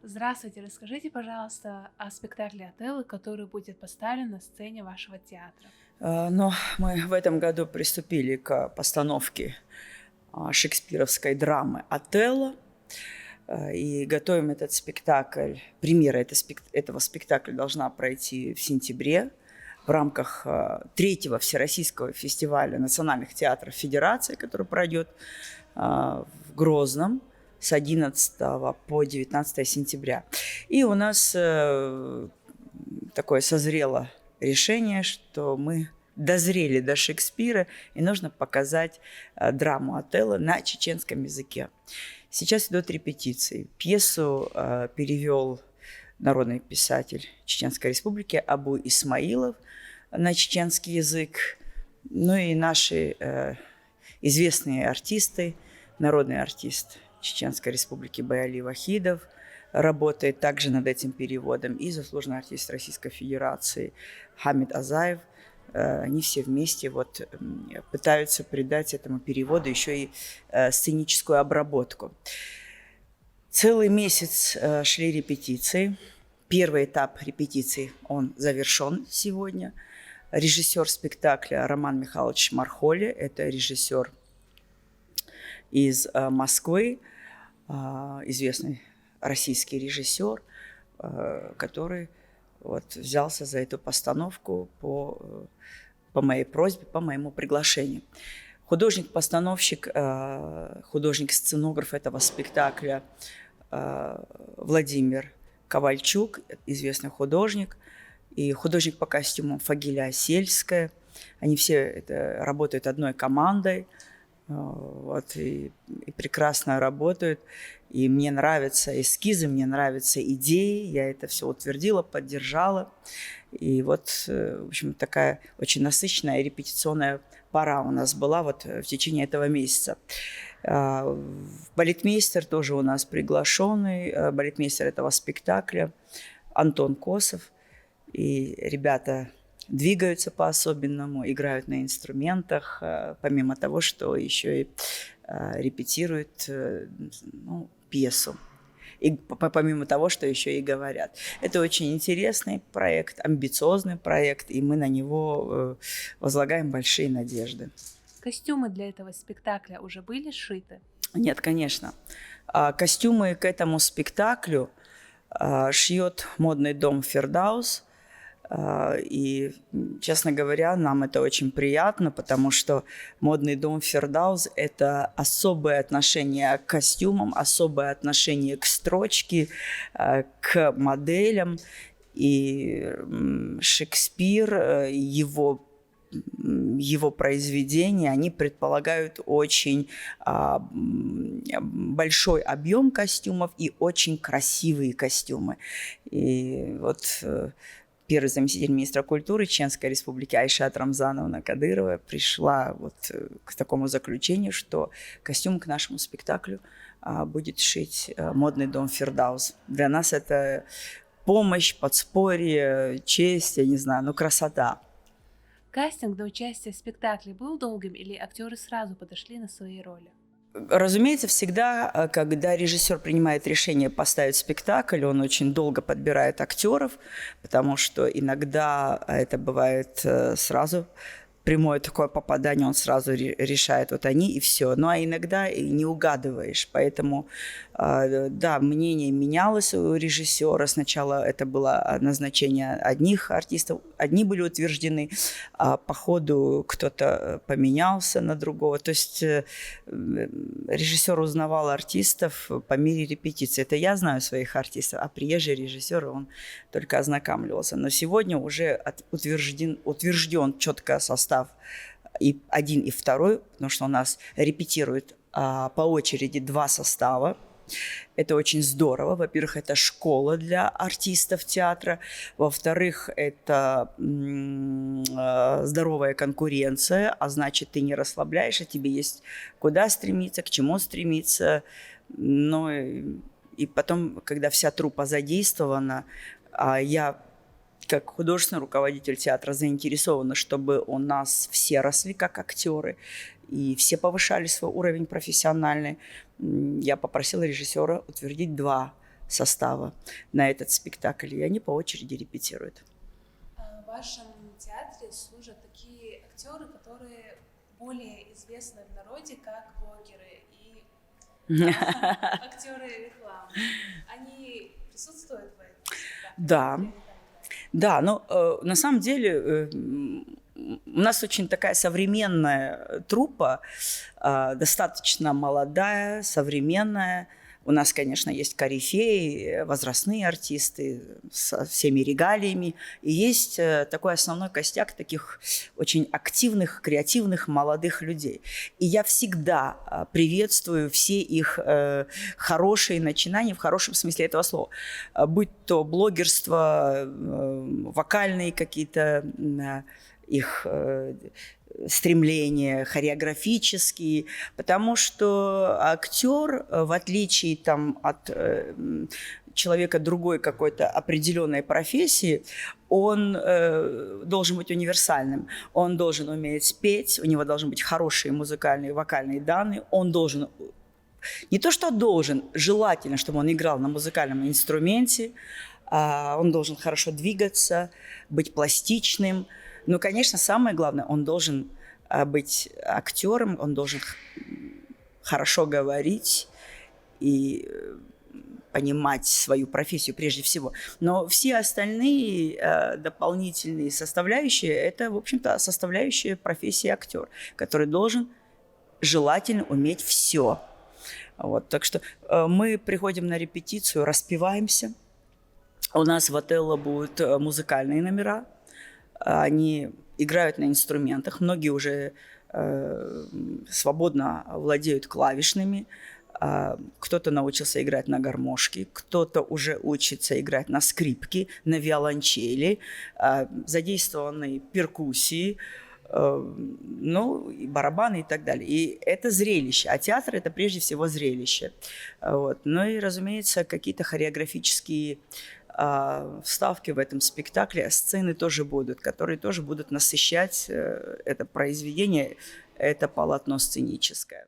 Здравствуйте, расскажите, пожалуйста, о спектакле «Отелло», который будет поставлен на сцене вашего театра. Но мы в этом году приступили к постановке шекспировской драмы «Отелло» и готовим этот спектакль. Премьера этого спектакля должна пройти в сентябре в рамках третьего Всероссийского фестиваля национальных театров Федерации, который пройдет в Грозном с 11 по 19 сентября. И у нас такое созрело решение, что мы дозрели до Шекспира, и нужно показать драму «Отелло» на чеченском языке. Сейчас идут репетиции. Пьесу перевел народный писатель Чеченской Республики Абу Исмаилов на чеченский язык. Ну и наши известные артисты, народный артист Чеченской Республики Баяли Вахидов работает также над этим переводом, и заслуженный артист Российской Федерации Хамид Азаев. Они все вместе пытаются придать этому переводу еще и сценическую обработку. Целый месяц шли репетиции. Первый этап репетиций, он завершен сегодня. Режиссер спектакля Роман Михайлович Мархоли, это режиссер из Москвы, известный российский режиссер, который взялся за эту постановку по моей просьбе, по моему приглашению. Художник-постановщик, художник-сценограф этого спектакля Владимир Ковальчук, известный художник, и художник по костюмам Фагиля Сельская. Они все работают одной командой. И прекрасно работают. И мне нравятся эскизы, мне нравятся идеи. Я это все утвердила, поддержала. И в общем, такая очень насыщенная репетиционная пора у нас была в течение этого месяца. Балетмейстер тоже у нас приглашенный, балетмейстер этого спектакля Антон Косов. И ребята двигаются по-особенному, играют на инструментах, помимо того, что еще и репетируют пьесу. И помимо того, что еще и говорят. Это очень интересный проект, амбициозный проект, и мы на него возлагаем большие надежды. Костюмы для этого спектакля уже были сшиты? Нет, конечно. Костюмы к этому спектаклю шьет модный дом «Фердаус». И, честно говоря, нам это очень приятно, потому что модный дом «Фердаус» – это особое отношение к костюмам, особое отношение к строчке, к моделям. И Шекспир, его произведения, они предполагают очень большой объем костюмов и очень красивые костюмы. И первый заместитель министра культуры Чеченской Республики Айшат Рамзановна Кадырова пришла к такому заключению, что костюм к нашему спектаклю будет шить модный дом «Фердаус». Для нас это помощь, подспорье, честь, я не знаю, красота. Кастинг на участие в спектакле был долгим или актеры сразу подошли на свои роли? Разумеется, всегда, когда режиссер принимает решение поставить спектакль, он очень долго подбирает актеров, потому что иногда это бывает сразу прямое такое попадание, он сразу решает, они и все. Ну, а иногда и не угадываешь. Поэтому, да, мнение менялось у режиссера. Сначала это было назначение одних артистов, одни были утверждены, а по ходу кто-то поменялся на другого. То есть режиссер узнавал артистов по мере репетиции. Это я знаю своих артистов, а приезжий режиссер, он только ознакомливался. Но сегодня уже утвержден четко состав и один, и второй, потому что у нас репетируют по очереди два состава. Это очень здорово. Во-первых, это школа для артистов театра. Во-вторых, это здоровая конкуренция, а значит, ты не расслабляешься, тебе есть куда стремиться, к чему стремиться. Ну и потом, когда вся труппа задействована, я как художественный руководитель театра заинтересована, чтобы у нас все росли как актеры, и все повышали свой уровень профессиональный. Я попросила режиссера утвердить два состава на этот спектакль, и они по очереди репетируют. В вашем театре служат такие актеры, которые более известны в народе как блогеры и актеры рекламы. Они присутствуют в этом спектакле? Да. Да, но на самом деле у нас очень такая современная труппа, достаточно молодая, современная. У нас, конечно, есть корифеи, возрастные артисты со всеми регалиями. И есть такой основной костяк таких очень активных, креативных, молодых людей. И я всегда приветствую все их хорошие начинания в хорошем смысле этого слова. Будь то блогерство, вокальные какие-то их стремления хореографические, потому что актер, в отличие там, от человека другой какой-то определенной профессии, он должен быть универсальным. Он должен уметь петь, у него должны быть хорошие музыкальные, вокальные данные, он должен... Не то, что должен, желательно, чтобы он играл на музыкальном инструменте, он должен хорошо двигаться, быть пластичным. Но, конечно, самое главное, он должен быть актером, он должен хорошо говорить и понимать свою профессию прежде всего. Но все остальные дополнительные составляющие – это, в общем-то, составляющая профессии актер, который должен желательно уметь все. Вот, так что мы приходим на репетицию, распеваемся. У нас в «Отелло» будут музыкальные номера. Они играют на инструментах. Многие уже свободно владеют клавишными. Кто-то научился играть на гармошке, кто-то уже учится играть на скрипке, на виолончели, задействованы перкуссии, ну, и барабаны и так далее. И это зрелище. А театр – это прежде всего зрелище. Вот. Ну и, разумеется, какие-то хореографические вставки в этом спектакле, сцены тоже будут, которые тоже будут насыщать это произведение, это полотно сценическое.